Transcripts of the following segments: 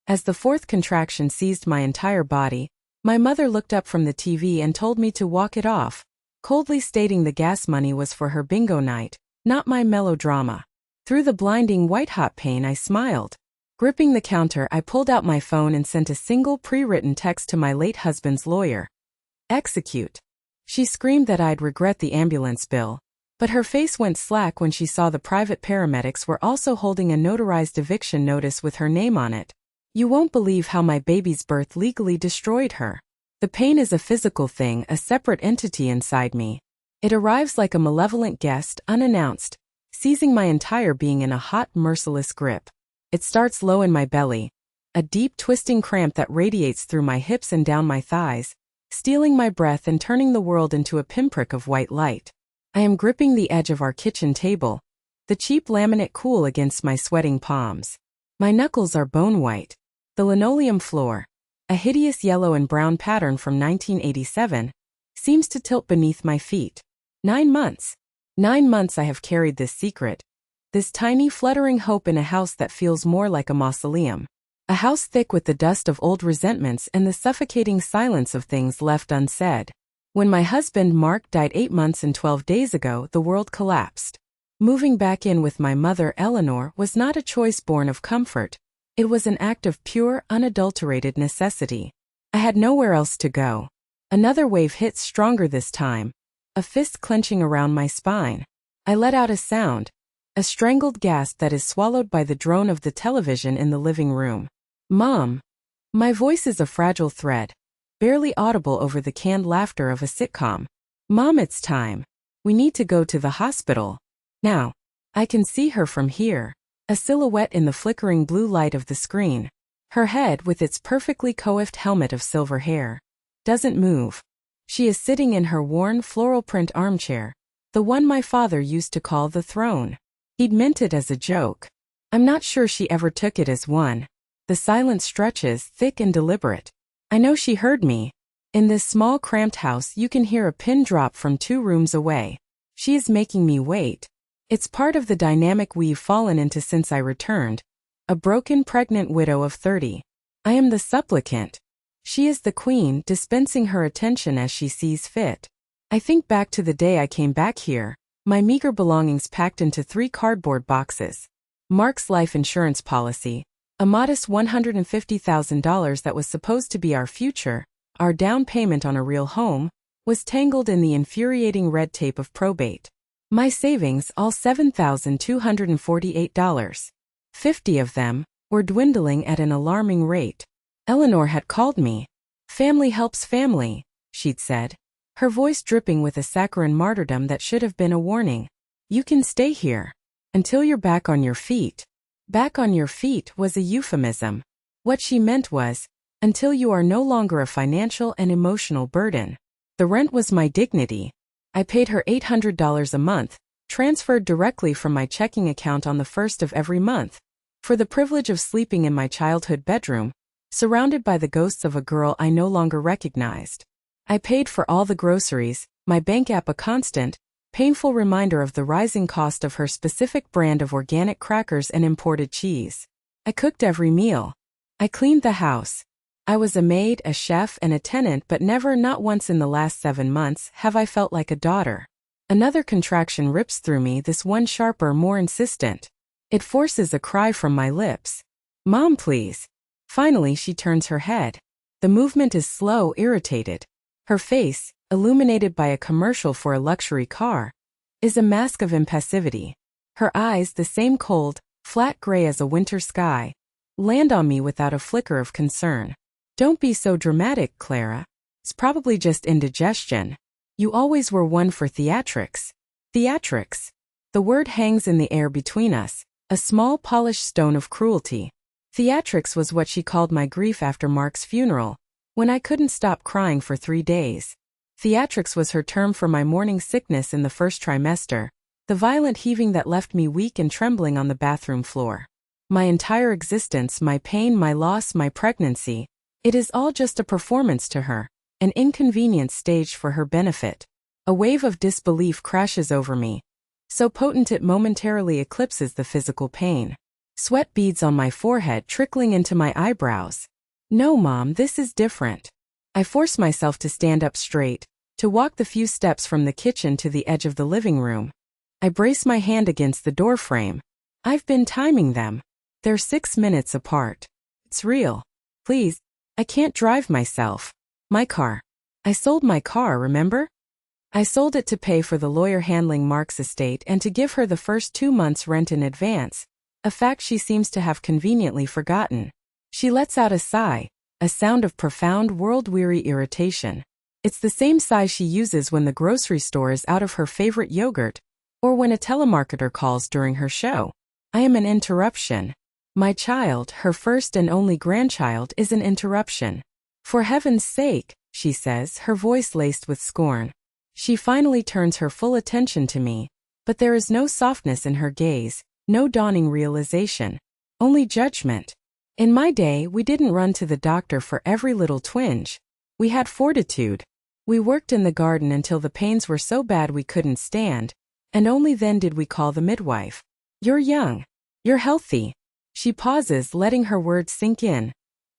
As the fourth contraction seized my entire body, my mother looked up from the TV and told me to walk it off, coldly stating the gas money was for her bingo night, not my melodrama. Through the blinding white-hot pain, I smiled. Gripping the counter, I pulled out my phone and sent a single pre-written text to my late husband's lawyer. Execute. She screamed that I'd regret the ambulance bill, but her face went slack when she saw the private paramedics were also holding a notarized eviction notice with her name on it. You won't believe how my baby's birth legally destroyed her. The pain is a physical thing, a separate entity inside me. It arrives like a malevolent guest, unannounced, seizing my entire being in a hot, merciless grip. It starts low in my belly, a deep, twisting cramp that radiates through my hips and down my thighs, stealing my breath and turning the world into a pinprick of white light. I am gripping the edge of our kitchen table, the cheap laminate cool against my sweating palms. My knuckles are bone white. The linoleum floor, a hideous yellow and brown pattern from 1987, seems to tilt beneath my feet. 9 months. 9 months I have carried this secret. This tiny fluttering hope in a house that feels more like a mausoleum. A house thick with the dust of old resentments and the suffocating silence of things left unsaid. When my husband Mark died 8 months and 12 days ago, the world collapsed. Moving back in with my mother Eleanor was not a choice born of comfort. It was an act of pure, unadulterated necessity. I had nowhere else to go. Another wave hit stronger this time, a fist clenching around my spine. I let out a sound, a strangled gasp that is swallowed by the drone of the television in the living room. Mom. My voice is a fragile thread, barely audible over the canned laughter of a sitcom. Mom, it's time. We need to go to the hospital. Now. I can see her from here. A silhouette in the flickering blue light of the screen. Her head, with its perfectly coiffed helmet of silver hair, doesn't move. She is sitting in her worn floral print armchair, the one my father used to call the throne. He'd meant it as a joke. I'm not sure she ever took it as one. The silence stretches, thick and deliberate. I know she heard me. In this small cramped house you can hear a pin drop from 2 rooms away. She is making me wait. It's part of the dynamic we've fallen into since I returned. A broken pregnant widow of 30. I am the supplicant. She is the queen, dispensing her attention as she sees fit. I think back to the day I came back here, my meager belongings packed into 3 cardboard boxes. Mark's life insurance policy, a modest $150,000 that was supposed to be our future, our down payment on a real home, was tangled in the infuriating red tape of probate. My savings, all $7,248. 50 of them were dwindling at an alarming rate. Eleanor had called me. Family helps family, she'd said, her voice dripping with a saccharine martyrdom that should have been a warning. You can stay here until you're back on your feet. Back on your feet was a euphemism. What she meant was, until you are no longer a financial and emotional burden. The rent was my dignity. I paid her $800 a month, transferred directly from my checking account on the first of every month, for the privilege of sleeping in my childhood bedroom, surrounded by the ghosts of a girl I no longer recognized. I paid for all the groceries, my bank app a constant, painful reminder of the rising cost of her specific brand of organic crackers and imported cheese. I cooked every meal. I cleaned the house. I was a maid, a chef, and a tenant, but never, not once in the last 7 months, have I felt like a daughter. Another contraction rips through me, this one sharper, more insistent. It forces a cry from my lips. Mom, please. Finally, she turns her head. The movement is slow, irritated. Her face, illuminated by a commercial for a luxury car, is a mask of impassivity. Her eyes, the same cold, flat gray as a winter sky, land on me without a flicker of concern. Don't be so dramatic, Clara. It's probably just indigestion. You always were one for theatrics. Theatrics. The word hangs in the air between us, a small polished stone of cruelty. Theatrics was what she called my grief after Mark's funeral, when I couldn't stop crying for 3 days. Theatrics was her term for my morning sickness in the first trimester, the violent heaving that left me weak and trembling on the bathroom floor. My entire existence, my pain, my loss, my pregnancy, it is all just a performance to her, an inconvenience staged for her benefit. A wave of disbelief crashes over me, so potent it momentarily eclipses the physical pain. Sweat beads on my forehead trickling into my eyebrows. No, Mom, this is different. I force myself to stand up straight, to walk the few steps from the kitchen to the edge of the living room. I brace my hand against the door frame. I've been timing them. They're 6 minutes apart. It's real. Please, I can't drive myself. My car. I sold my car, remember? I sold it to pay for the lawyer handling Mark's estate and to give her the first 2 months' rent in advance, a fact she seems to have conveniently forgotten. She lets out a sigh, a sound of profound world-weary irritation. It's the same sigh she uses when the grocery store is out of her favorite yogurt, or when a telemarketer calls during her show. I am an interruption. My child, her first and only grandchild, is an interruption. For heaven's sake, she says, her voice laced with scorn. She finally turns her full attention to me, but there is no softness in her gaze, no dawning realization, only judgment. In my day, we didn't run to the doctor for every little twinge. We had fortitude. We worked in the garden until the pains were so bad we couldn't stand, and only then did we call the midwife. You're young. You're healthy. She pauses, letting her words sink in,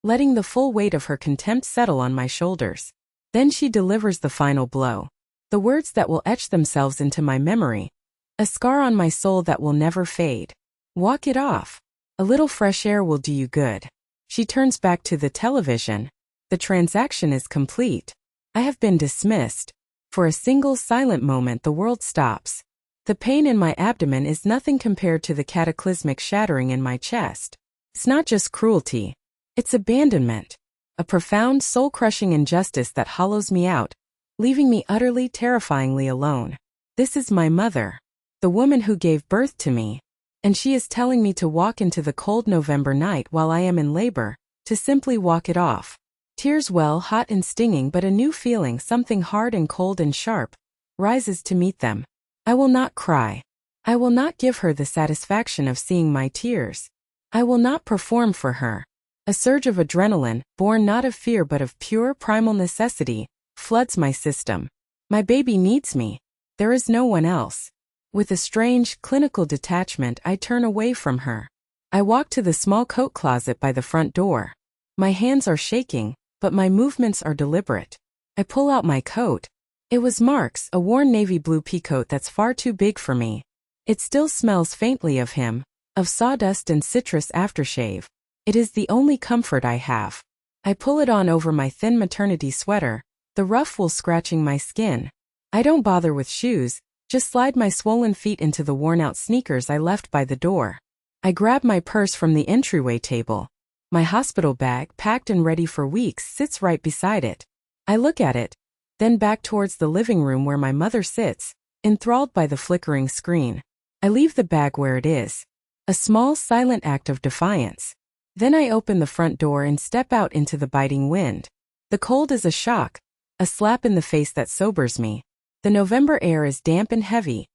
letting the full weight of her contempt settle on my shoulders. Then she delivers the final blow. The words that will etch themselves into my memory. A scar on my soul that will never fade. Walk it off. A little fresh air will do you good. She turns back to the television. The transaction is complete. I have been dismissed. For a single silent moment the world stops. The pain in my abdomen is nothing compared to the cataclysmic shattering in my chest. It's not just cruelty. It's abandonment. A profound, soul-crushing injustice that hollows me out, leaving me utterly, terrifyingly alone. This is my mother. The woman who gave birth to me. And she is telling me to walk into the cold November night while I am in labor, to simply walk it off. Tears well, hot and stinging, but a new feeling, something hard and cold and sharp, rises to meet them. I will not cry. I will not give her the satisfaction of seeing my tears. I will not perform for her. A surge of adrenaline, born not of fear but of pure primal necessity, floods my system. My baby needs me. There is no one else. With a strange, clinical detachment, I turn away from her. I walk to the small coat closet by the front door. My hands are shaking, but my movements are deliberate. I pull out my coat. It was Mark's, a worn navy blue peacoat that's far too big for me. It still smells faintly of him, of sawdust and citrus aftershave. It is the only comfort I have. I pull it on over my thin maternity sweater, the rough wool scratching my skin. I don't bother with shoes, just slide my swollen feet into the worn-out sneakers I left by the door. I grab my purse from the entryway table. My hospital bag, packed and ready for weeks, sits right beside it. I look at it, then back towards the living room where my mother sits, enthralled by the flickering screen. I leave the bag where it is. A small, silent act of defiance. Then I open the front door and step out into the biting wind. The cold is a shock, a slap in the face that sobers me. The November air is damp and heavy,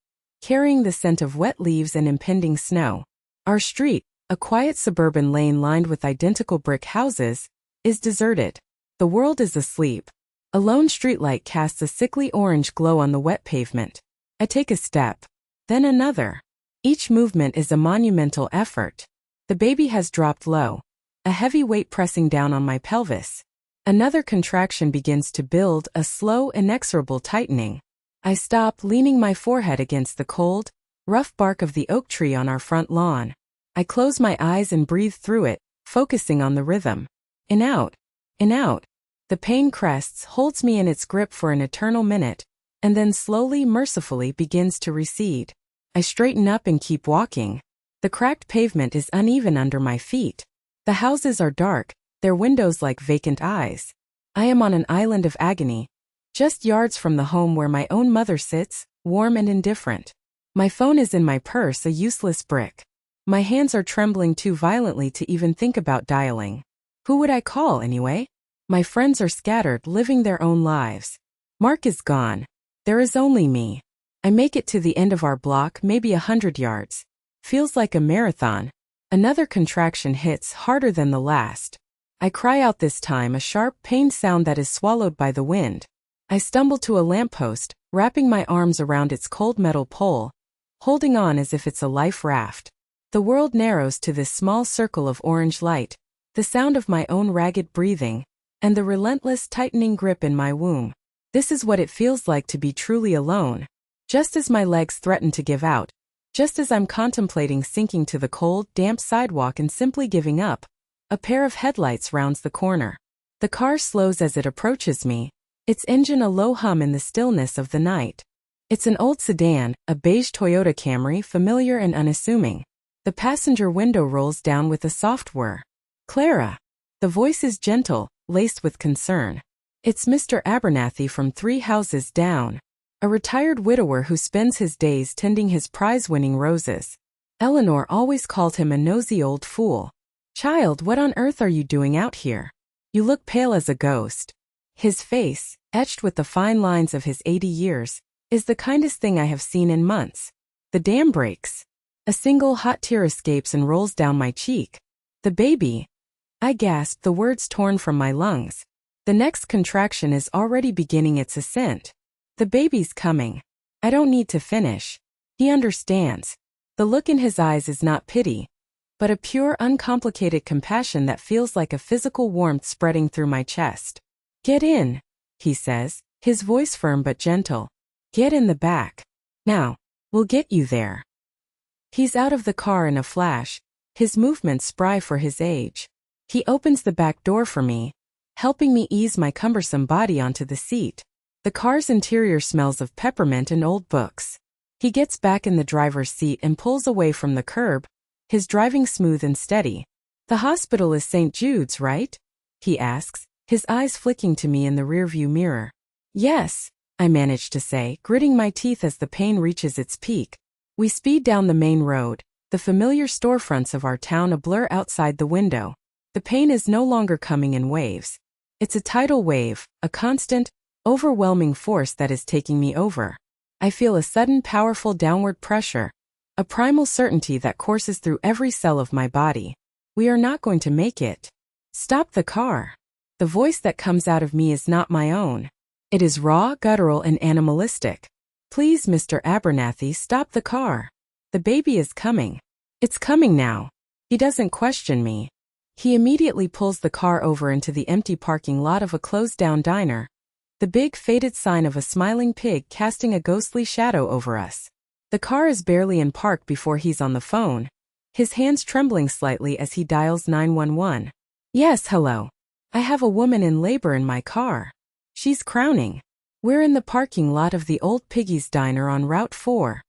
carrying the scent of wet leaves and impending snow. Our street, a quiet suburban lane lined with identical brick houses, is deserted. The world is asleep. A lone streetlight casts a sickly orange glow on the wet pavement. I take a step, then another. Each movement is a monumental effort. The baby has dropped low, a heavy weight pressing down on my pelvis. Another contraction begins to build, a slow, inexorable tightening. I stop, leaning my forehead against the cold, rough bark of the oak tree on our front lawn. I close my eyes and breathe through it, focusing on the rhythm. In out, in out. The pain crests, holds me in its grip for an eternal minute, and then slowly, mercifully begins to recede. I straighten up and keep walking. The cracked pavement is uneven under my feet. The houses are dark, their windows like vacant eyes. I am on an island of agony, just yards from the home where my own mother sits, warm and indifferent. My phone is in my purse, a useless brick. My hands are trembling too violently to even think about dialing. Who would I call, anyway? My friends are scattered, living their own lives. Mark is gone. There is only me. I make it to the end of our block, maybe 100 yards. Feels like a marathon. Another contraction hits, harder than the last. I cry out this time, a sharp, pained sound that is swallowed by the wind. I stumble to a lamppost, wrapping my arms around its cold metal pole, holding on as if it's a life raft. The world narrows to this small circle of orange light, the sound of my own ragged breathing, and the relentless tightening grip in my womb. This is what it feels like to be truly alone. Just as my legs threaten to give out, just as I'm contemplating sinking to the cold, damp sidewalk and simply giving up, a pair of headlights rounds the corner. The car slows as it approaches me, its engine a low hum in the stillness of the night. It's an old sedan, a beige Toyota Camry, familiar and unassuming. The passenger window rolls down with a soft whir. Clara. The voice is gentle, laced with concern. It's Mr. Abernathy from 3 houses down, a retired widower who spends his days tending his prize-winning roses. Eleanor always called him a nosy old fool. Child, what on earth are you doing out here? You look pale as a ghost. His face, etched with the fine lines of his 80 years, is the kindest thing I have seen in months. The dam breaks. A single hot tear escapes and rolls down my cheek. The baby. I gasp, the words torn from my lungs. The next contraction is already beginning its ascent. The baby's coming. I don't need to finish. He understands. The look in his eyes is not pity, but a pure, uncomplicated compassion that feels like a physical warmth spreading through my chest. Get in, he says, his voice firm but gentle. Get in the back. Now, we'll get you there. He's out of the car in a flash, his movements spry for his age. He opens the back door for me, helping me ease my cumbersome body onto the seat. The car's interior smells of peppermint and old books. He gets back in the driver's seat and pulls away from the curb, his driving smooth and steady. The hospital is St. Jude's, right? He asks, his eyes flicking to me in the rearview mirror. Yes, I manage to say, gritting my teeth as the pain reaches its peak. We speed down the main road, the familiar storefronts of our town a blur outside the window. The pain is no longer coming in waves. It's a tidal wave, a constant, overwhelming force that is taking me over. I feel a sudden powerful downward pressure, a primal certainty that courses through every cell of my body. We are not going to make it. Stop the car. The voice that comes out of me is not my own. It is raw, guttural, and animalistic. Please, Mr. Abernathy, stop the car. The baby is coming. It's coming now. He doesn't question me. He immediately pulls the car over into the empty parking lot of a closed-down diner, the big faded sign of a smiling pig casting a ghostly shadow over us. The car is barely in park before he's on the phone, his hands trembling slightly as he dials 911. Yes, hello. I have a woman in labor in my car. She's crowning. We're in the parking lot of the Old Piggy's Diner on Route 4.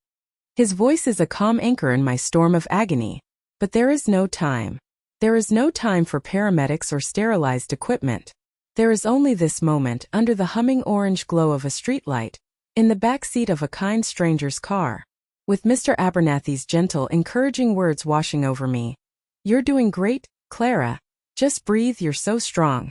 His voice is a calm anchor in my storm of agony. But there is no time. There is no time for paramedics or sterilized equipment. There is only this moment under the humming orange glow of a streetlight, in the back seat of a kind stranger's car, with Mr. Abernathy's gentle, encouraging words washing over me. You're doing great, Clara. Just breathe, you're so strong.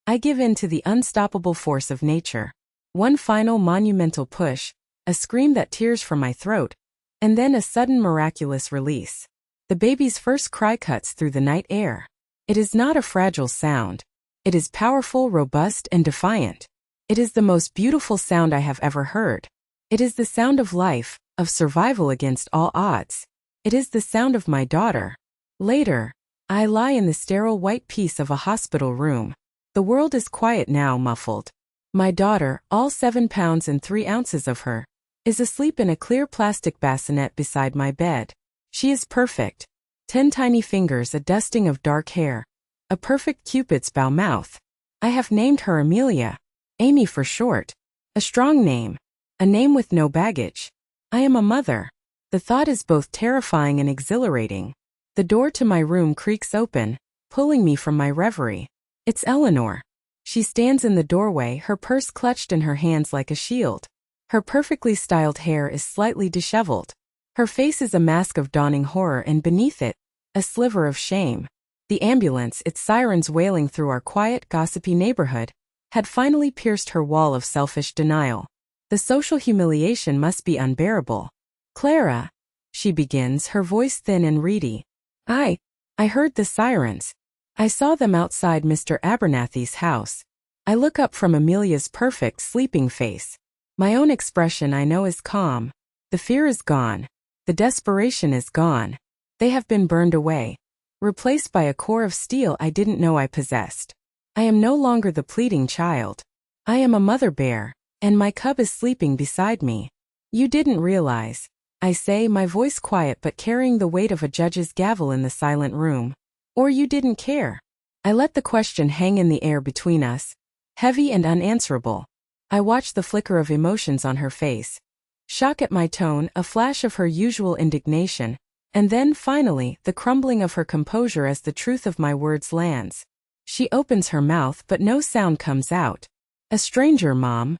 I give in to the unstoppable force of nature. One final monumental push, a scream that tears from my throat, and then a sudden miraculous release. The baby's first cry cuts through the night air. It is not a fragile sound. It is powerful, robust, and defiant. It is the most beautiful sound I have ever heard. It is the sound of life, of survival against all odds. It is the sound of my daughter. Later, I lie in the sterile white peace of a hospital room. The world is quiet now, muffled. My daughter, all 7 pounds and 3 ounces of her, is asleep in a clear plastic bassinet beside my bed. She is perfect. 10 tiny fingers, a dusting of dark hair, a perfect Cupid's bow mouth. I have named her Amelia, Amy for short. A strong name, a name with no baggage. I am a mother. The thought is both terrifying and exhilarating. The door to my room creaks open, pulling me from my reverie. It's Eleanor. She stands in the doorway, her purse clutched in her hands like a shield. Her perfectly styled hair is slightly disheveled. Her face is a mask of dawning horror, and beneath it, a sliver of shame. The ambulance, its sirens wailing through our quiet, gossipy neighborhood, had finally pierced her wall of selfish denial. The social humiliation must be unbearable. Clara, she begins, her voice thin and reedy. I heard the sirens. I saw them outside Mr. Abernathy's house. I look up from Amelia's perfect sleeping face. My own expression, I know, is calm. The fear is gone. The desperation is gone. They have been burned away, replaced by a core of steel I didn't know I possessed. I am no longer the pleading child. I am a mother bear, and my cub is sleeping beside me. You didn't realize, I say, my voice quiet but carrying the weight of a judge's gavel in the silent room. Or you didn't care. I let the question hang in the air between us, heavy and unanswerable. I watched the flicker of emotions on her face. Shock at my tone, a flash of her usual indignation, and then, finally, the crumbling of her composure as the truth of my words lands. She opens her mouth but no sound comes out. A stranger, Mom.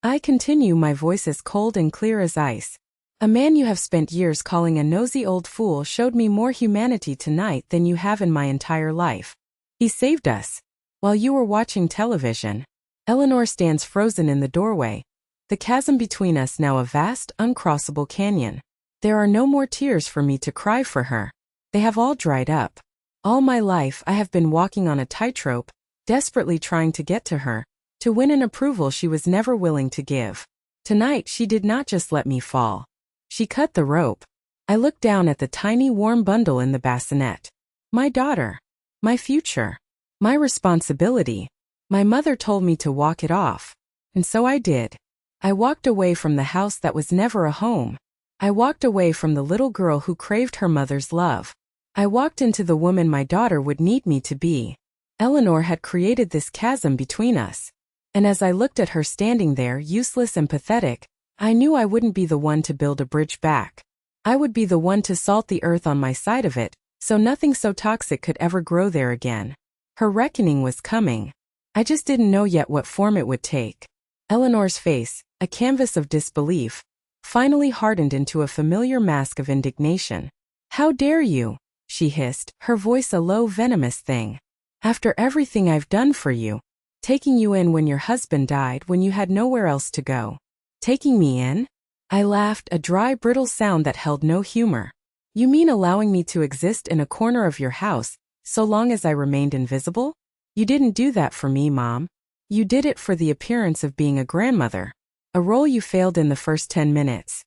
I continue, my voice as cold and clear as ice. A man you have spent years calling a nosy old fool showed me more humanity tonight than you have in my entire life. He saved us. While you were watching television. Eleanor stands frozen in the doorway. The chasm between us now a vast, uncrossable canyon. There are no more tears for me to cry for her. They have all dried up. All my life I have been walking on a tightrope, desperately trying to get to her, to win an approval she was never willing to give. Tonight she did not just let me fall. She cut the rope. I looked down at the tiny warm bundle in the bassinet. My daughter. My future. My responsibility. My mother told me to walk it off. And so I did. I walked away from the house that was never a home. I walked away from the little girl who craved her mother's love. I walked into the woman my daughter would need me to be. Eleanor had created this chasm between us. And as I looked at her standing there, useless and pathetic, I knew I wouldn't be the one to build a bridge back. I would be the one to salt the earth on my side of it, so nothing so toxic could ever grow there again. Her reckoning was coming. I just didn't know yet what form it would take. Eleanor's face, a canvas of disbelief, finally hardened into a familiar mask of indignation. How dare you? She hissed, her voice a low, venomous thing. After everything I've done for you. Taking you in when your husband died, when you had nowhere else to go. Taking me in? I laughed, a dry, brittle sound that held no humor. You mean allowing me to exist in a corner of your house, so long as I remained invisible? You didn't do that for me, Mom. You did it for the appearance of being a grandmother. A role you failed in the first 10 minutes.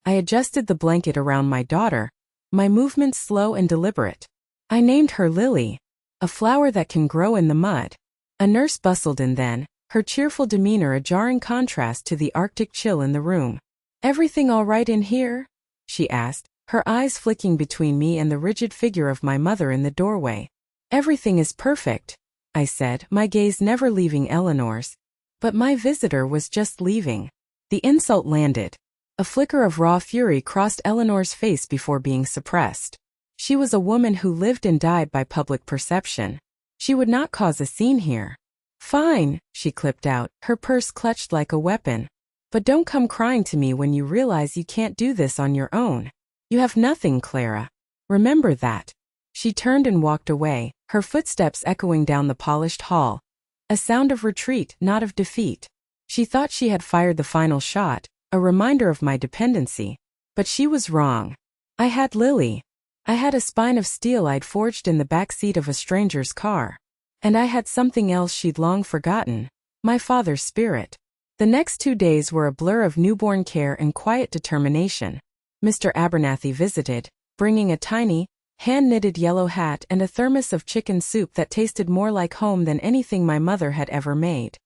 I adjusted the blanket around my daughter, my movements slow and deliberate. I named her Lily, a flower that can grow in the mud. A nurse bustled in then, her cheerful demeanor a jarring contrast to the Arctic chill in the room. Everything all right in here? She asked, her eyes flicking between me and the rigid figure of my mother in the doorway. Everything is perfect, I said, my gaze never leaving Eleanor's. But my visitor was just leaving. The insult landed. A flicker of raw fury crossed Eleanor's face before being suppressed. She was a woman who lived and died by public perception. She would not cause a scene here. Fine, she clipped out, her purse clutched like a weapon. But don't come crying to me when you realize you can't do this on your own. You have nothing, Clara. Remember that. She turned and walked away, her footsteps echoing down the polished hall. A sound of retreat, not of defeat. She thought she had fired the final shot, a reminder of my dependency. But she was wrong. I had Lily. I had a spine of steel I'd forged in the back seat of a stranger's car. And I had something else she'd long forgotten. My father's spirit. The next 2 days were a blur of newborn care and quiet determination. Mr. Abernathy visited, bringing a tiny, hand-knitted yellow hat and a thermos of chicken soup that tasted more like home than anything my mother had ever made.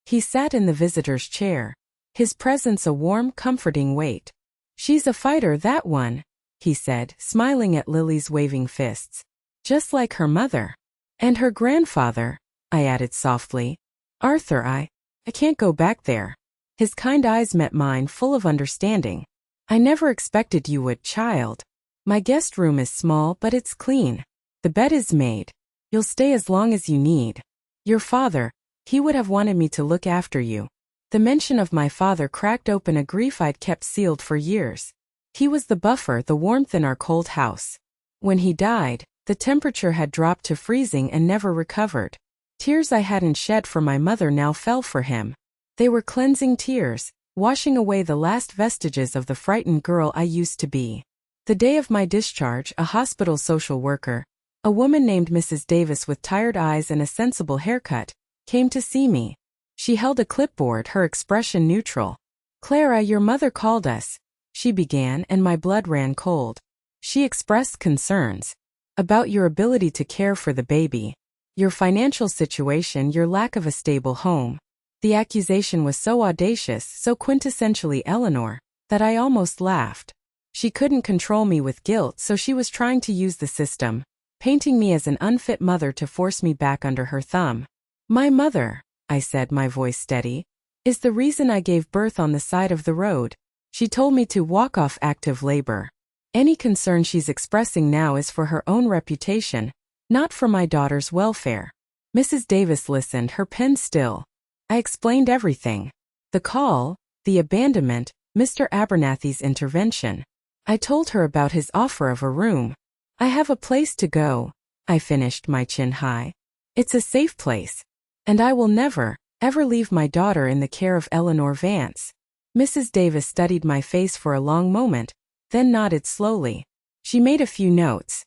He sat in the visitor's chair, his presence a warm, comforting weight. She's a fighter, that one, he said, smiling at Lily's waving fists. Just like her mother. And her grandfather, I added softly. Arthur, I can't go back there. His kind eyes met mine, full of understanding. I never expected you would, child. My guest room is small, but it's clean. The bed is made. You'll stay as long as you need. Your father, he would have wanted me to look after you. The mention of my father cracked open a grief I'd kept sealed for years. He was the buffer, the warmth in our cold house. When he died, the temperature had dropped to freezing and never recovered. Tears I hadn't shed for my mother now fell for him. They were cleansing tears, washing away the last vestiges of the frightened girl I used to be. The day of my discharge, a hospital social worker, a woman named Mrs. Davis with tired eyes and a sensible haircut, came to see me. She held a clipboard, her expression neutral. Clara, your mother called us, she began, and my blood ran cold. She expressed concerns about your ability to care for the baby, your financial situation, your lack of a stable home. The accusation was so audacious, so quintessentially Eleanor, that I almost laughed. She couldn't control me with guilt, so she was trying to use the system, painting me as an unfit mother to force me back under her thumb. My mother, I said, my voice steady, is the reason I gave birth on the side of the road. She told me to walk off active labor. Any concern she's expressing now is for her own reputation, not for my daughter's welfare. Mrs. Davis listened, her pen still. I explained everything. The call, the abandonment, Mr. Abernathy's intervention. I told her about his offer of a room. I have a place to go, I finished, my chin high. It's a safe place. And I will never, ever leave my daughter in the care of Eleanor Vance. Mrs. Davis studied my face for a long moment, then nodded slowly. She made a few notes.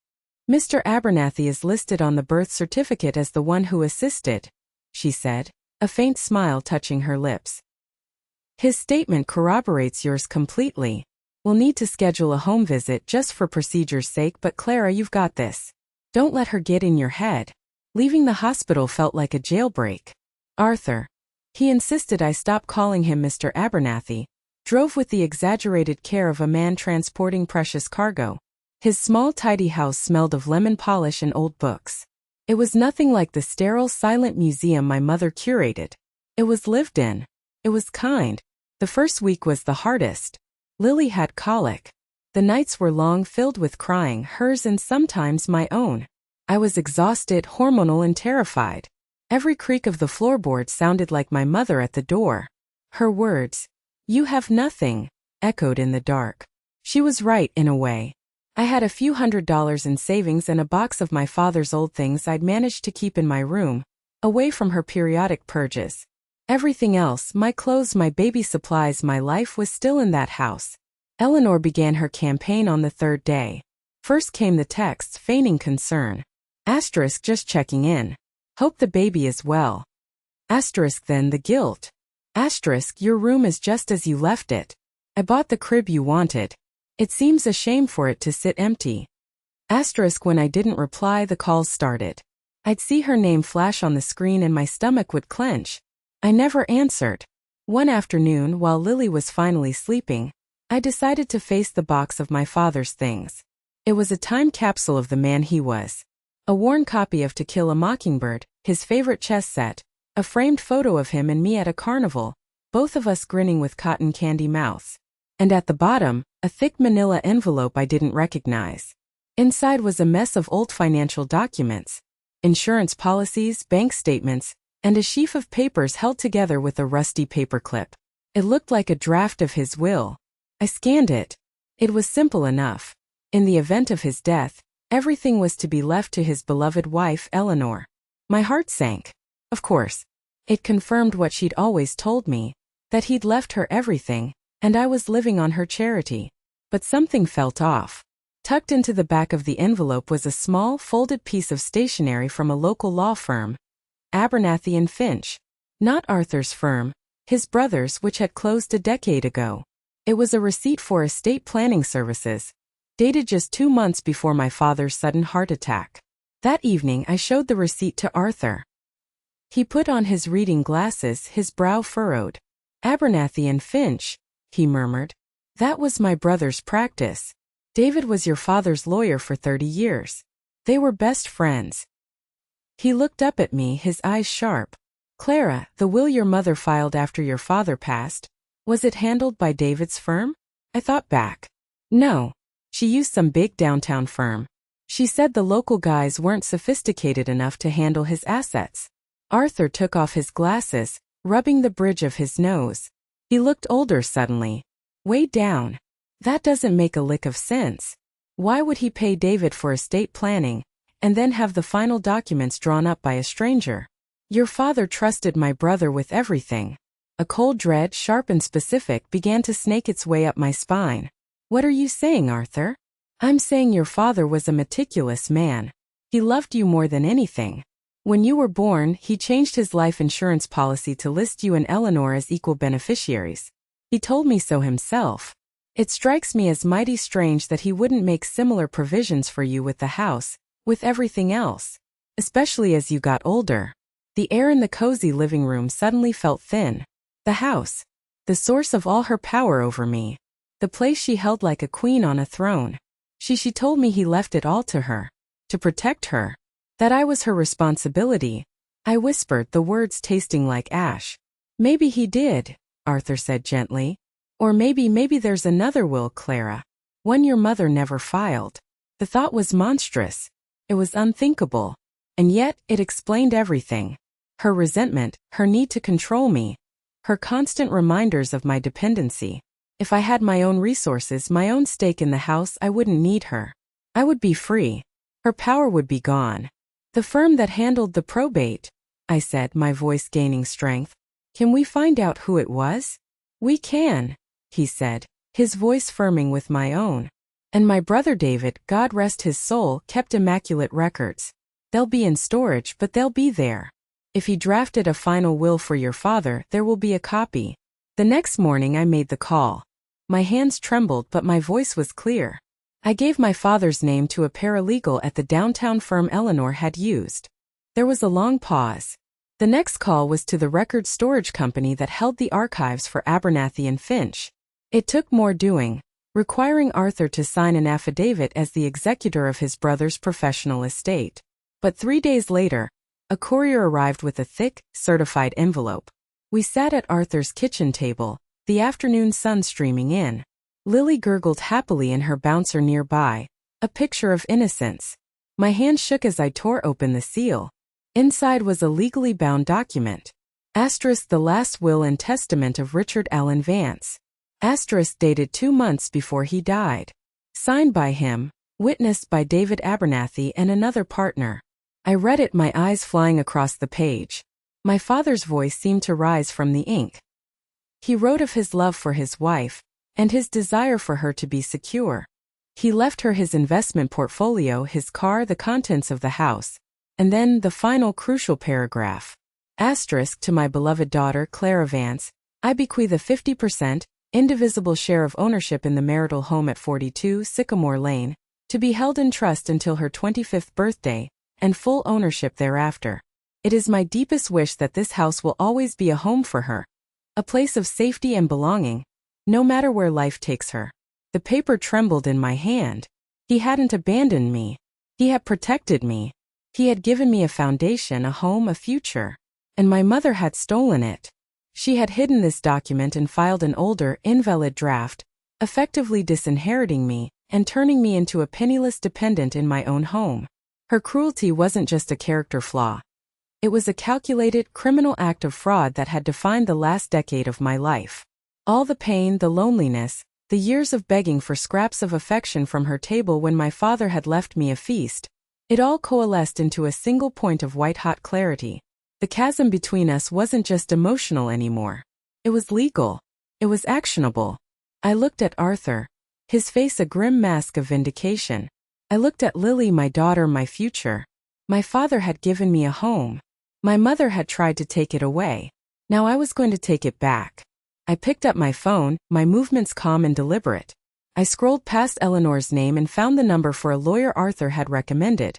Mr. Abernathy is listed on the birth certificate as the one who assisted, she said, a faint smile touching her lips. His statement corroborates yours completely. We'll need to schedule a home visit just for procedure's sake, but Clara, you've got this. Don't let her get in your head. Leaving the hospital felt like a jailbreak. Arthur. He insisted I stop calling him Mr. Abernathy. Drove with the exaggerated care of a man transporting precious cargo. His small tidy house smelled of lemon polish and old books. It was nothing like the sterile, silent museum my mother curated. It was lived in. It was kind. The first week was the hardest. Lily had colic. The nights were long, filled with crying, hers and sometimes my own. I was exhausted, hormonal, and terrified. Every creak of the floorboard sounded like my mother at the door. Her words, "You have nothing," echoed in the dark. She was right in a way. I had a few $100s in savings and a box of my father's old things I'd managed to keep in my room, away from her periodic purges. Everything else, my clothes, my baby supplies, my life, was still in that house. Eleanor began her campaign on the third day. First came the texts feigning concern. Asterisk, just checking in. Hope the baby is well. Asterisk, then the guilt. Asterisk, your room is just as you left it. I bought the crib you wanted. It seems a shame for it to sit empty. Asterisk, when I didn't reply, the calls started. I'd see her name flash on the screen and my stomach would clench. I never answered. One afternoon, while Lily was finally sleeping, I decided to face the box of my father's things. It was a time capsule of the man he was. A worn copy of To Kill a Mockingbird, his favorite chess set, a framed photo of him and me at a carnival, both of us grinning with cotton candy mouths. And at the bottom, a thick manila envelope I didn't recognize. Inside was a mess of old financial documents, insurance policies, bank statements, and a sheaf of papers held together with a rusty paperclip. It looked like a draft of his will. I scanned it. It was simple enough. In the event of his death, everything was to be left to his beloved wife, Eleanor. My heart sank. Of course. It confirmed what she'd always told me, that he'd left her everything, and I was living on her charity. But something felt off. Tucked into the back of the envelope was a small, folded piece of stationery from a local law firm, Abernathy and Finch. Not Arthur's firm, his brother's, which had closed a decade ago. It was a receipt for estate planning services, dated just 2 months before my father's sudden heart attack. That evening I showed the receipt to Arthur. He put on his reading glasses, his brow furrowed. Abernathy and Finch, he murmured. That was my brother's practice. David was your father's lawyer for 30 years. They were best friends. He looked up at me, his eyes sharp. Clara, the will your mother filed after your father passed, was it handled by David's firm? I thought back. No. She used some big downtown firm. She said the local guys weren't sophisticated enough to handle his assets. Arthur took off his glasses, rubbing the bridge of his nose. He looked older suddenly. Weighed down. That doesn't make a lick of sense. Why would he pay David for estate planning, and then have the final documents drawn up by a stranger? Your father trusted my brother with everything. A cold dread, sharp and specific, began to snake its way up my spine. What are you saying, Arthur? I'm saying your father was a meticulous man. He loved you more than anything. When you were born, he changed his life insurance policy to list you and Eleanor as equal beneficiaries. He told me so himself. It strikes me as mighty strange that he wouldn't make similar provisions for you with the house, with everything else. Especially as you got older. The air in the cozy living room suddenly felt thin. The house. The source of all her power over me. The place she held like a queen on a throne. She told me he left it all to her. To protect her. That I was her responsibility. I whispered, the words tasting like ash. Maybe he did, Arthur said gently. Or maybe there's another will, Clara. One your mother never filed. The thought was monstrous. It was unthinkable. And yet, it explained everything. Her resentment, her need to control me. Her constant reminders of my dependency. If I had my own resources, my own stake in the house, I wouldn't need her. I would be free. Her power would be gone. The firm that handled the probate, I said, my voice gaining strength. Can we find out who it was? We can, he said, his voice firming with my own. And my brother David, God rest his soul, kept immaculate records. They'll be in storage, but they'll be there. If he drafted a final will for your father, there will be a copy. The next morning I made the call. My hands trembled, but my voice was clear. I gave my father's name to a paralegal at the downtown firm Eleanor had used. There was a long pause. The next call was to the record storage company that held the archives for Abernathy and Finch. It took more doing, requiring Arthur to sign an affidavit as the executor of his brother's professional estate. But 3 days later, a courier arrived with a thick, certified envelope. We sat at Arthur's kitchen table, the afternoon sun streaming in. Lily gurgled happily in her bouncer nearby, a picture of innocence. My hand shook as I tore open the seal. Inside was a legally bound document. Asterisk, the last will and testament of Richard Allen Vance. Asterisk, dated 2 months before he died. Signed by him, witnessed by David Abernathy and another partner. I read it, my eyes flying across the page. My father's voice seemed to rise from the ink. He wrote of his love for his wife, and his desire for her to be secure. He left her his investment portfolio, his car, the contents of the house. And then the final crucial paragraph. Asterisk, to my beloved daughter Clara Vance, I bequeath a 50%, indivisible share of ownership in the marital home at 42 Sycamore Lane, to be held in trust until her 25th birthday, and full ownership thereafter. It is my deepest wish that this house will always be a home for her. A place of safety and belonging, no matter where life takes her. The paper trembled in my hand. He hadn't abandoned me. He had protected me. He had given me a foundation, a home, a future. And my mother had stolen it. She had hidden this document and filed an older, invalid draft, effectively disinheriting me and turning me into a penniless dependent in my own home. Her cruelty wasn't just a character flaw. It was a calculated, criminal act of fraud that had defined the last decade of my life. All the pain, the loneliness, the years of begging for scraps of affection from her table when my father had left me a feast, it all coalesced into a single point of white-hot clarity. The chasm between us wasn't just emotional anymore. It was legal. It was actionable. I looked at Arthur, his face a grim mask of vindication. I looked at Lily, my daughter, my future. My father had given me a home. My mother had tried to take it away. Now I was going to take it back. I picked up my phone, my movements calm and deliberate. I scrolled past Eleanor's name and found the number for a lawyer Arthur had recommended.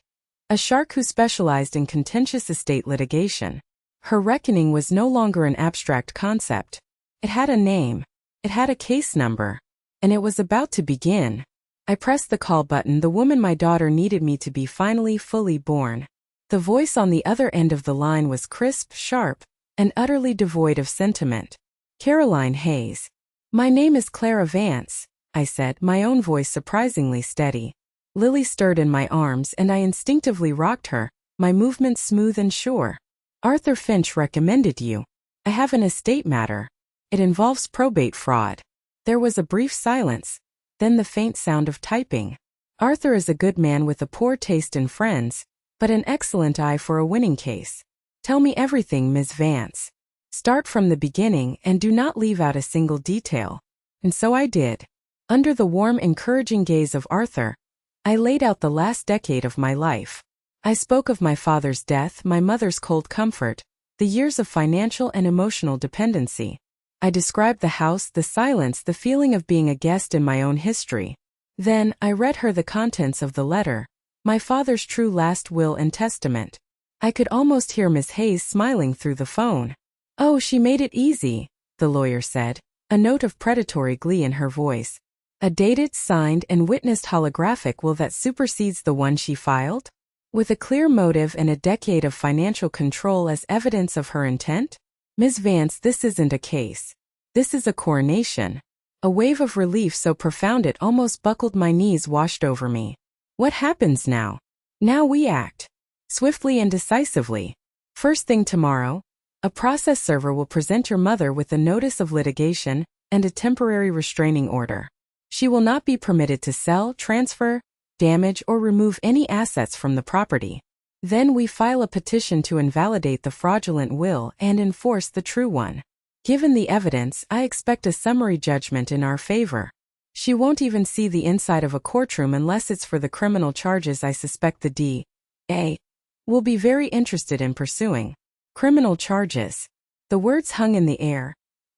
A shark who specialized in contentious estate litigation. Her reckoning was no longer an abstract concept. It had a name. It had a case number. And it was about to begin. I pressed the call button. The woman my daughter needed me to be finally fully born. The voice on the other end of the line was crisp, sharp, and utterly devoid of sentiment. Caroline Hayes. My name is Clara Vance, I said, my own voice surprisingly steady. Lily stirred in my arms and I instinctively rocked her, my movements smooth and sure. Arthur Finch recommended you. I have an estate matter. It involves probate fraud. There was a brief silence, then the faint sound of typing. Arthur is a good man with a poor taste in friends, but an excellent eye for a winning case. Tell me everything, Ms. Vance. Start from the beginning and do not leave out a single detail. And so I did. Under the warm, encouraging gaze of Arthur, I laid out the last decade of my life. I spoke of my father's death, my mother's cold comfort, the years of financial and emotional dependency. I described the house, the silence, the feeling of being a guest in my own history. Then, I read her the contents of the letter, my father's true last will and testament. I could almost hear Miss Hayes smiling through the phone. "Oh, she made it easy," the lawyer said, a note of predatory glee in her voice. "A dated, signed, and witnessed holographic will that supersedes the one she filed? With a clear motive and a decade of financial control as evidence of her intent? Ms. Vance, this isn't a case. This is a coronation." A wave of relief so profound it almost buckled my knees washed over me. What happens now? Now we act. Swiftly and decisively. First thing tomorrow, a process server will present your mother with a notice of litigation and a temporary restraining order. She will not be permitted to sell, transfer, damage, or remove any assets from the property. Then we file a petition to invalidate the fraudulent will and enforce the true one. Given the evidence, I expect a summary judgment in our favor. She won't even see the inside of a courtroom unless it's for the criminal charges I suspect the D.A. will be very interested in pursuing. Criminal charges. The words hung in the air,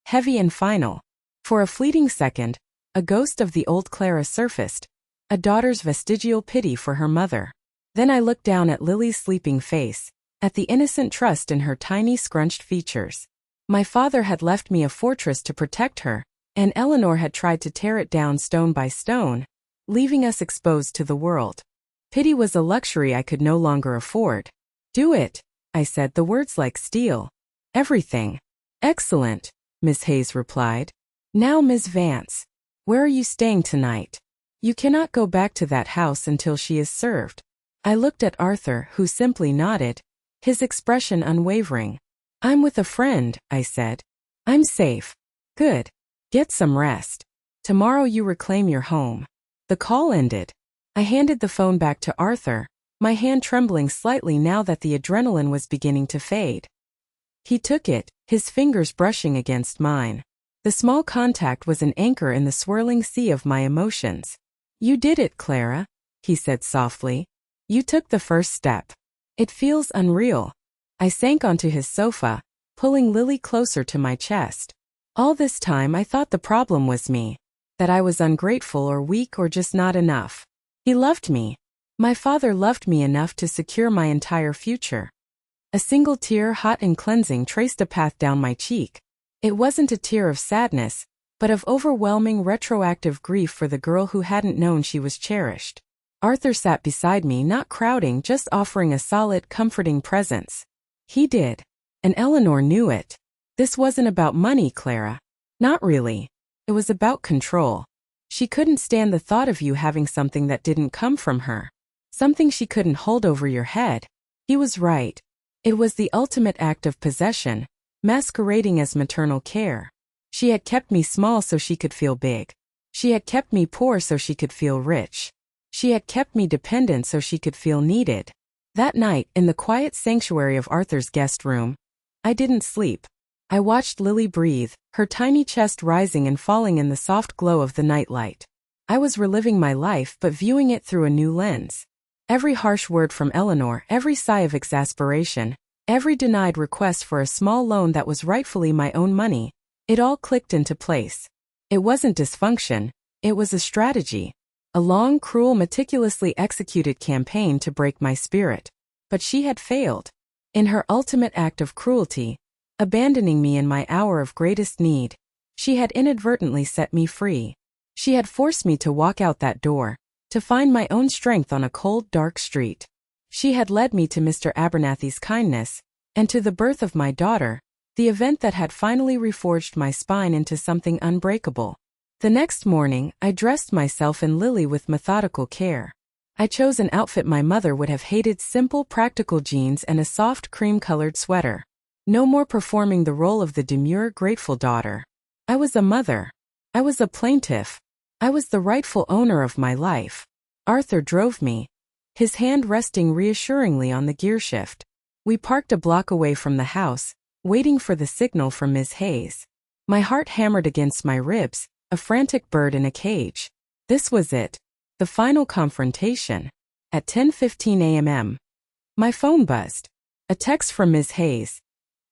heavy and final. For a fleeting second, a ghost of the old Clara surfaced, a daughter's vestigial pity for her mother. Then I looked down at Lily's sleeping face, at the innocent trust in her tiny scrunched features. My father had left me a fortress to protect her, and Eleanor had tried to tear it down stone by stone, leaving us exposed to the world. Pity was a luxury I could no longer afford. "Do it," I said, the words like steel. "Everything." "Excellent," Miss Hayes replied. "Now, Ms. Vance, where are you staying tonight? You cannot go back to that house until she is served." I looked at Arthur, who simply nodded, his expression unwavering. "I'm with a friend," I said. "I'm safe." "Good. Get some rest. Tomorrow you reclaim your home." The call ended. I handed the phone back to Arthur, my hand trembling slightly now that the adrenaline was beginning to fade. He took it, his fingers brushing against mine. The small contact was an anchor in the swirling sea of my emotions. "You did it, Clara," he said softly. "You took the first step. It feels unreal." I sank onto his sofa, pulling Lily closer to my chest. All this time I thought the problem was me, that I was ungrateful or weak or just not enough. He loved me. My father loved me enough to secure my entire future. A single tear, hot and cleansing, traced a path down my cheek. It wasn't a tear of sadness, but of overwhelming retroactive grief for the girl who hadn't known she was cherished. Arthur sat beside me, not crowding, just offering a solid, comforting presence. He did. And Eleanor knew it. This wasn't about money, Clara. Not really. It was about control. She couldn't stand the thought of you having something that didn't come from her. Something she couldn't hold over your head. He was right. It was the ultimate act of possession, masquerading as maternal care. She had kept me small so she could feel big. She had kept me poor so she could feel rich. She had kept me dependent so she could feel needed. That night, in the quiet sanctuary of Arthur's guest room, I didn't sleep. I watched Lily breathe, her tiny chest rising and falling in the soft glow of the nightlight. I was reliving my life but viewing it through a new lens. Every harsh word from Eleanor, every sigh of exasperation, every denied request for a small loan that was rightfully my own money, it all clicked into place. It wasn't dysfunction, it was a strategy. A long, cruel, meticulously executed campaign to break my spirit. But she had failed. In her ultimate act of cruelty, abandoning me in my hour of greatest need, she had inadvertently set me free. She had forced me to walk out that door, to find my own strength on a cold, dark street. She had led me to Mr. Abernathy's kindness, and to the birth of my daughter, the event that had finally reforged my spine into something unbreakable. The next morning, I dressed myself and Lily with methodical care. I chose an outfit my mother would have hated: simple, practical jeans and a soft cream-colored sweater. No more performing the role of the demure, grateful daughter. I was a mother. I was a plaintiff. I was the rightful owner of my life. Arthur drove me, his hand resting reassuringly on the gearshift. We parked a block away from the house, waiting for the signal from Ms. Hayes. My heart hammered against my ribs, a frantic bird in a cage. This was it. The final confrontation. At 10:15 a.m. My phone buzzed. A text from Ms. Hayes.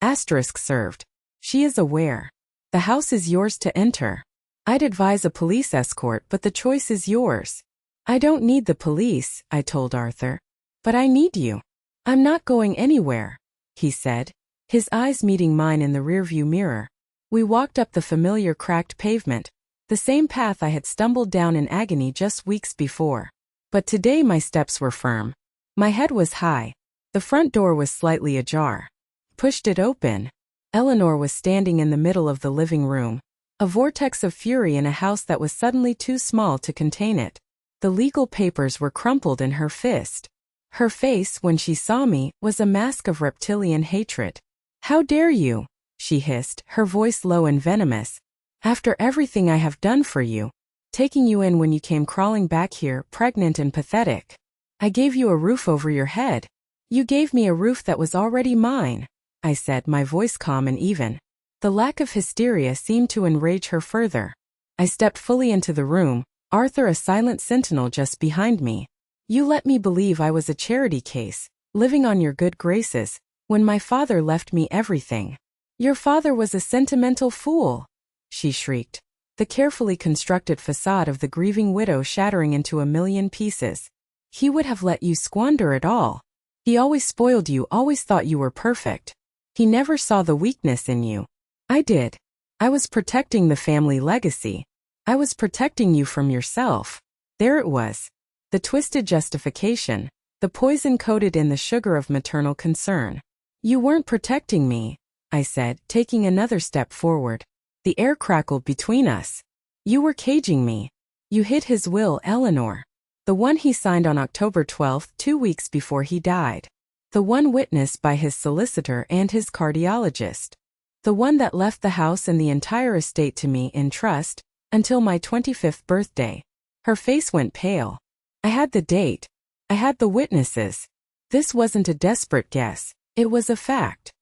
Asterisk served. She is aware. The house is yours to enter. I'd advise a police escort, but the choice is yours. I don't need the police, I told Arthur. But I need you. I'm not going anywhere, he said, his eyes meeting mine in the rearview mirror. We walked up the familiar cracked pavement, the same path I had stumbled down in agony just weeks before. But today my steps were firm. My head was high. The front door was slightly ajar. Pushed it open. Eleanor was standing in the middle of the living room, a vortex of fury in a house that was suddenly too small to contain it. The legal papers were crumpled in her fist. Her face, when she saw me, was a mask of reptilian hatred. "How dare you?" she hissed, her voice low and venomous. "After everything I have done for you, taking you in when you came crawling back here, pregnant and pathetic. I gave you a roof over your head. You gave me a roof that was already mine," I said, my voice calm and even. The lack of hysteria seemed to enrage her further. I stepped fully into the room, Arthur a silent sentinel just behind me. "You let me believe I was a charity case, living on your good graces, when my father left me everything. Your father was a sentimental fool," she shrieked, the carefully constructed facade of the grieving widow shattering into a million pieces. "He would have let you squander it all. He always spoiled you, always thought you were perfect. He never saw the weakness in you. I did. I was protecting the family legacy. I was protecting you from yourself." There it was. The twisted justification, the poison coated in the sugar of maternal concern. "You weren't protecting me," I said, taking another step forward. The air crackled between us. "You were caging me. You hid his will, Eleanor. The one he signed on October 12th, 2 weeks before he died. The one witnessed by his solicitor and his cardiologist. The one that left the house and the entire estate to me in trust, until my 25th birthday." Her face went pale. "I had the date. I had the witnesses. This wasn't a desperate guess. It was a fact."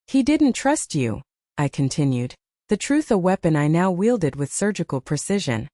"He didn't trust you," I continued, the truth a weapon I now wielded with surgical precision.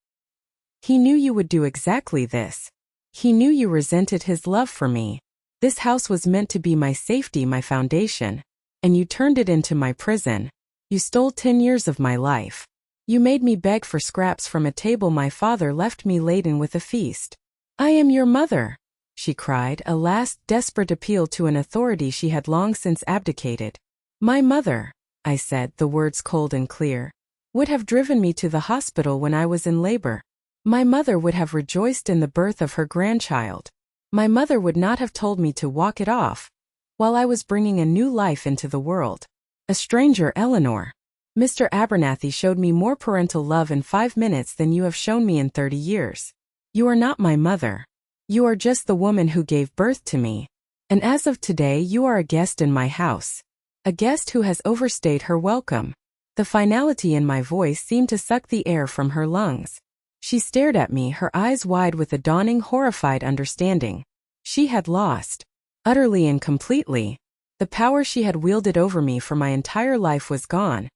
"He knew you would do exactly this. He knew you resented his love for me. This house was meant to be my safety, my foundation. And you turned it into my prison. You stole 10 years of my life. You made me beg for scraps from a table my father left me laden with a feast. I am your mother," she cried, a last desperate appeal to an authority she had long since abdicated. "My mother," I said, the words cold and clear, "would have driven me to the hospital when I was in labor. My mother would have rejoiced in the birth of her grandchild. My mother would not have told me to walk it off, while I was bringing a new life into the world. A stranger, Eleanor. Mr. Abernathy showed me more parental love in 5 minutes than you have shown me in 30 years. You are not my mother. You are just the woman who gave birth to me. And as of today you are a guest in my house. A guest who has overstayed her welcome." The finality in my voice seemed to suck the air from her lungs. She stared at me, her eyes wide with a dawning, horrified understanding. She had lost. Utterly and completely. The power she had wielded over me for my entire life was gone.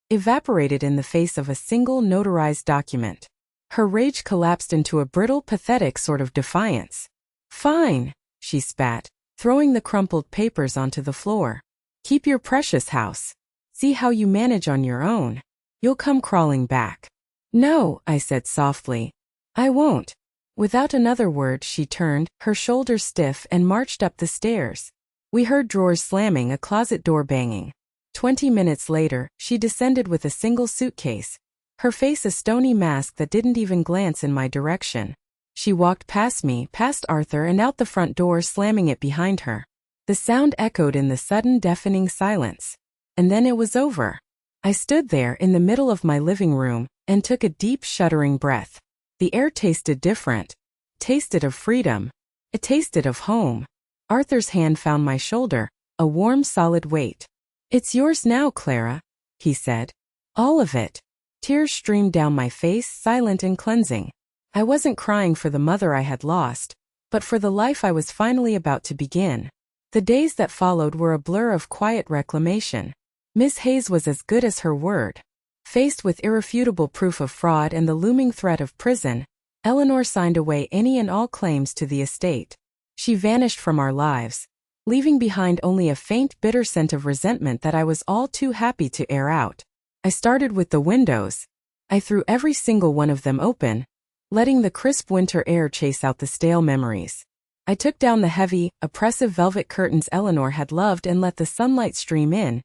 Evaporated in the face of a single notarized document. Her rage collapsed into a brittle, pathetic sort of defiance. "Fine," she spat, throwing the crumpled papers onto the floor. "Keep your precious house. See how you manage on your own. You'll come crawling back." "No," I said softly. "I won't." Without another word she turned, her shoulders stiff, and marched up the stairs. We heard drawers slamming, a closet door banging. 20 minutes later, she descended with a single suitcase, her face a stony mask that didn't even glance in my direction. She walked past me, past Arthur, and out the front door, slamming it behind her. The sound echoed in the sudden, deafening silence. And then it was over. I stood there in the middle of my living room and took a deep, shuddering breath. The air tasted different. Tasted of freedom. It tasted of home. Arthur's hand found my shoulder, a warm, solid weight. "It's yours now, Clara," he said. "All of it." Tears streamed down my face, silent and cleansing. I wasn't crying for the mother I had lost, but for the life I was finally about to begin. The days that followed were a blur of quiet reclamation. Miss Hayes was as good as her word. Faced with irrefutable proof of fraud and the looming threat of prison, Eleanor signed away any and all claims to the estate. She vanished from our lives, leaving behind only a faint, bitter scent of resentment that I was all too happy to air out. I started with the windows. I threw every single one of them open, letting the crisp winter air chase out the stale memories. I took down the heavy, oppressive velvet curtains Eleanor had loved and let the sunlight stream in,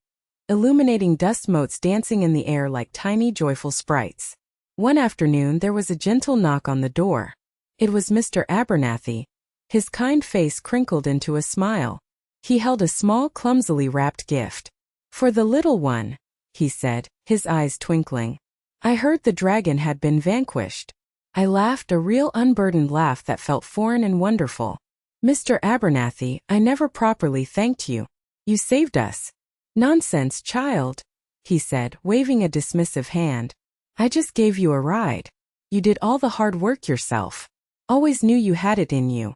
illuminating dust motes dancing in the air like tiny joyful sprites. One afternoon there was a gentle knock on the door. It was Mr. Abernathy. His kind face crinkled into a smile. He held a small, clumsily wrapped gift. "For the little one," he said, his eyes twinkling. "I heard the dragon had been vanquished." I laughed, a real unburdened laugh that felt foreign and wonderful. "Mr. Abernathy, I never properly thanked you. You saved us." "Nonsense, child," he said, waving a dismissive hand. "I just gave you a ride. You did all the hard work yourself. Always knew you had it in you."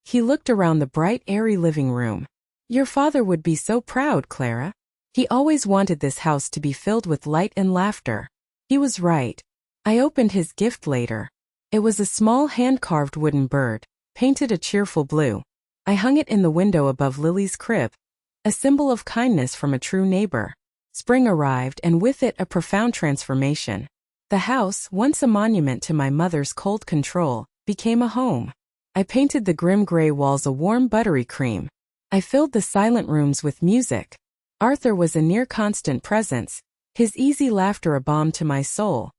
He looked around the bright, airy living room. "Your father would be so proud, Clara. He always wanted this house to be filled with light and laughter." He was right. I opened his gift later. It was a small hand-carved wooden bird, painted a cheerful blue. I hung it in the window above Lily's crib, a symbol of kindness from a true neighbor. Spring arrived, and with it a profound transformation. The house, once a monument to my mother's cold control, became a home. I painted the grim gray walls a warm buttery cream. I filled the silent rooms with music. Arthur was a near constant presence, his easy laughter a balm to my soul.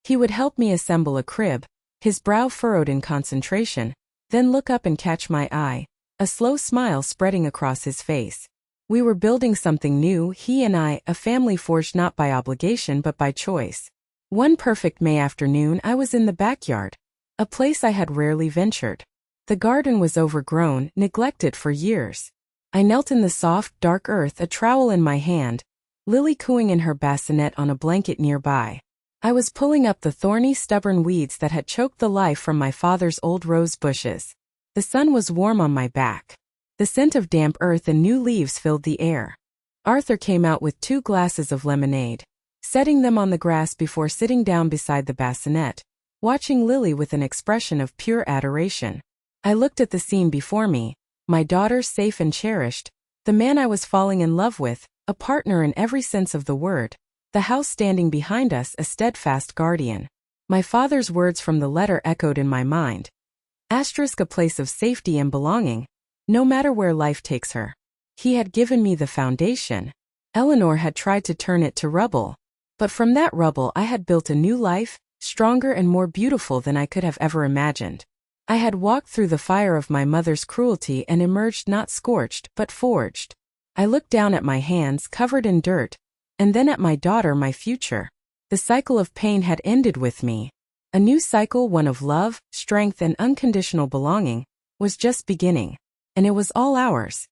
He would help me assemble a crib, his brow furrowed in concentration, then look up and catch my eye, a slow smile spreading across his face. We were building something new, he and I, a family forged not by obligation but by choice. One perfect May afternoon I was in the backyard, a place I had rarely ventured. The garden was overgrown, neglected for years. I knelt in the soft, dark earth, a trowel in my hand, Lily cooing in her bassinet on a blanket nearby. I was pulling up the thorny, stubborn weeds that had choked the life from my father's old rose bushes. The sun was warm on my back. The scent of damp earth and new leaves filled the air. Arthur came out with 2 glasses of lemonade, setting them on the grass before sitting down beside the bassinet, watching Lily with an expression of pure adoration. I looked at the scene before me, my daughter safe and cherished, the man I was falling in love with, a partner in every sense of the word, the house standing behind us a steadfast guardian. My father's words from the letter echoed in my mind. Asterisk, a place of safety and belonging, no matter where life takes her. He had given me the foundation. Eleanor had tried to turn it to rubble. But from that rubble I had built a new life, stronger and more beautiful than I could have ever imagined. I had walked through the fire of my mother's cruelty and emerged not scorched, but forged. I looked down at my hands covered in dirt, and then at my daughter, my future. The cycle of pain had ended with me. A new cycle, one of love, strength, and unconditional belonging, was just beginning. And it was all ours.